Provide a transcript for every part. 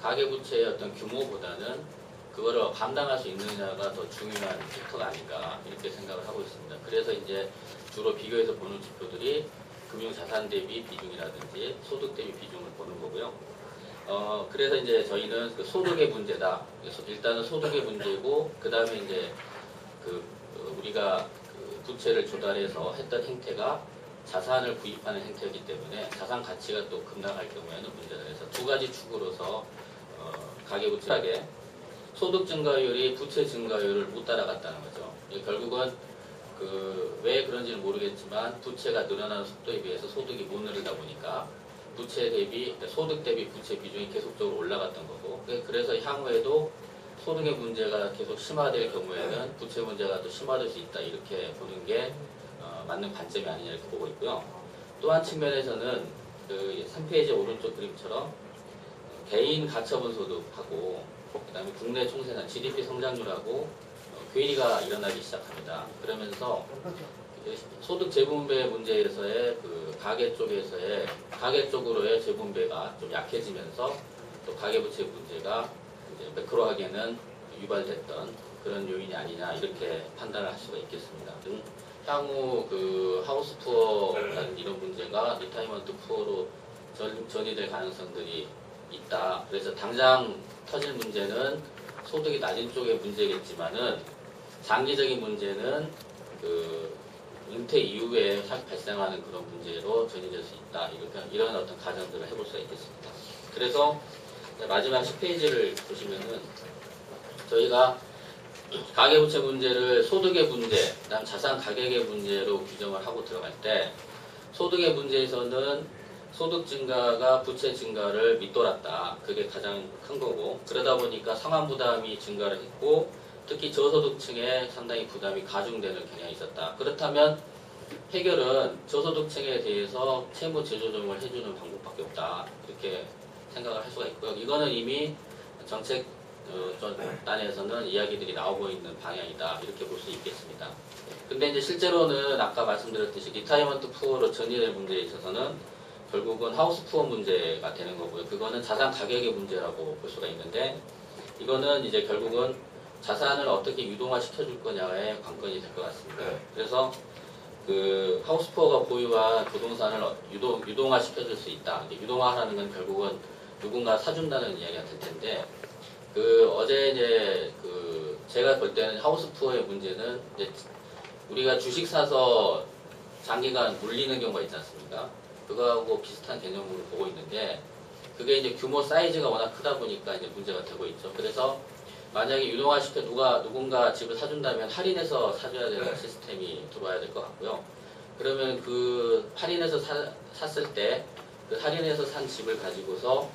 가계부채의 어떤 규모보다는 그거를 감당할 수 있느냐가 더 중요한 팩터가 아닌가 이렇게 생각을 하고 있습니다. 그래서 이제 주로 비교해서 보는 지표들이 금융자산 대비 비중이라든지 소득 대비 비중을 보는 거고요. 그래서 이제 저희는 그 소득의 문제다. 그래서 일단은 소득의 문제고, 그 다음에 이제 우리가 그 부채를 조달해서 했던 행태가 자산을 구입하는 행태이기 때문에 자산 가치가 또 급락할 경우에는 문제다. 그래서 두 가지 축으로서 가계부채하게 소득 증가율이 부채 증가율을 못 따라갔다는 거죠. 결국은 왜 그런지는 모르겠지만 부채가 늘어나는 속도에 비해서 소득이 못 늘다 보니까 부채 대비 소득 대비 부채 비중이 계속적으로 올라갔던 거고, 그래서 향후에도 소득의 문제가 계속 심화될 경우에는 부채 문제가 더 심화될 수 있다 이렇게 보는 게 맞는 관점이 아니냐 이렇게 보고 있고요. 또 한 측면에서는 3페이지 오른쪽 그림처럼 개인 가처분 소득하고 그다음에 국내 총생산 GDP 성장률하고 괴리가 일어나기 시작합니다. 그러면서 소득 재분배 문제에서의 가계 쪽으로의 재분배가 좀 약해지면서 또 가계부채 문제가 이제 매크로하게는 유발됐던 그런 요인이 아니냐 이렇게 판단을 할 수가 있겠습니다. 향후 하우스 푸어라는 이런 문제가 리타이먼트 푸어로 전이될 가능성들이 있다. 그래서 당장 터질 문제는 소득이 낮은 쪽의 문제겠지만은 장기적인 문제는 은퇴 이후에 발생하는 그런 문제로 전이될 수 있다. 이런 어떤 가정들을 해볼 수가 있겠습니다. 그래서 마지막 10페이지를 보시면은 저희가 가계부채 문제를 소득의 문제, 그다음 자산 가격의 문제로 규정을 하고 들어갈 때 소득의 문제에서는 소득 증가가 부채 증가를 밑돌았다. 그게 가장 큰 거고, 그러다 보니까 상환 부담이 증가를 했고 특히 저소득층에 상당히 부담이 가중되는 경향이 있었다. 그렇다면 해결은 저소득층에 대해서 채무 재조정을 해주는 방법밖에 없다. 이렇게 생각을 할 수가 있고요. 이거는 이미 정책 단에서는 이야기들이 나오고 있는 방향이다. 이렇게 볼 수 있겠습니다. 근데 이제 실제로는 아까 말씀드렸듯이 리타이먼트 푸어로 전이될 문제에 있어서는 결국은 하우스 푸어 문제가 되는 거고요. 그거는 자산 가격의 문제라고 볼 수가 있는데, 이거는 이제 결국은 자산을 어떻게 유동화 시켜줄 거냐의 관건이 될 것 같습니다. 그래서 하우스 푸어가 보유한 부동산을 유동화 시켜줄 수 있다. 유동화하는 건 결국은 누군가 사준다는 이야기가 될 텐데, 어제 이제 제가 볼 때는 하우스 푸어의 문제는 이제 우리가 주식 사서 장기간 물리는 경우가 있지 않습니까? 그거하고 비슷한 개념으로 보고 있는데, 그게 이제 규모 사이즈가 워낙 크다 보니까 이제 문제가 되고 있죠. 그래서 만약에 유동화시켜 누군가 집을 사준다면 할인해서 사줘야 되는 시스템이 들어와야 될 것 같고요. 그러면 할인해서 샀을 때 할인해서 산 집을 가지고서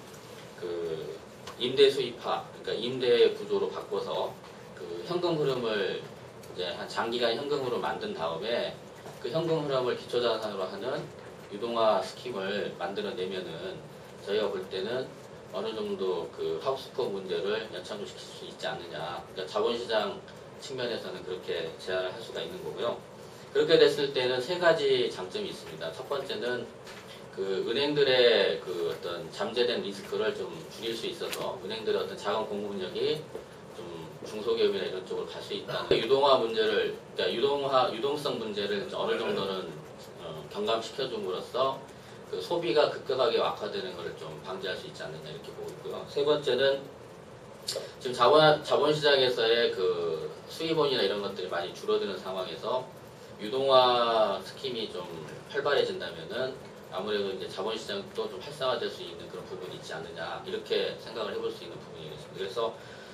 임대 수입화, 그러니까 임대 구조로 바꿔서 현금 흐름을 이제 한 장기간 현금으로 만든 다음에 그 현금 흐름을 기초자산으로 하는 유동화 스킴을 만들어내면은 저희가 볼 때는 어느 정도 하우스 푸어 문제를 연착륙시킬 수 있지 않느냐. 그러니까 자본시장 측면에서는 그렇게 제안을 할 수가 있는 거고요. 그렇게 됐을 때는 세 가지 장점이 있습니다. 첫 번째는 은행들의 어떤 잠재된 리스크를 좀 줄일 수 있어서 은행들의 어떤 자금 공급력이 좀 중소기업이나 이런 쪽으로 갈 수 있다. 유동화 문제를, 그러니까 유동성 문제를 어느 정도는 경감시켜줌으로써 소비가 급격하게 악화되는 것을 좀 방지할 수 있지 않느냐 이렇게 보고 있고요. 세 번째는 지금 자본시장에서의 수입원이나 이런 것들이 많이 줄어드는 상황에서 유동화 스킴이 좀 활발해진다면은 아무래도 이제 자본시장도 좀 활성화될 수 있는 그런 부분이 있지 않느냐 이렇게 생각을 해볼 수 있는 부분이겠습니다. 그래서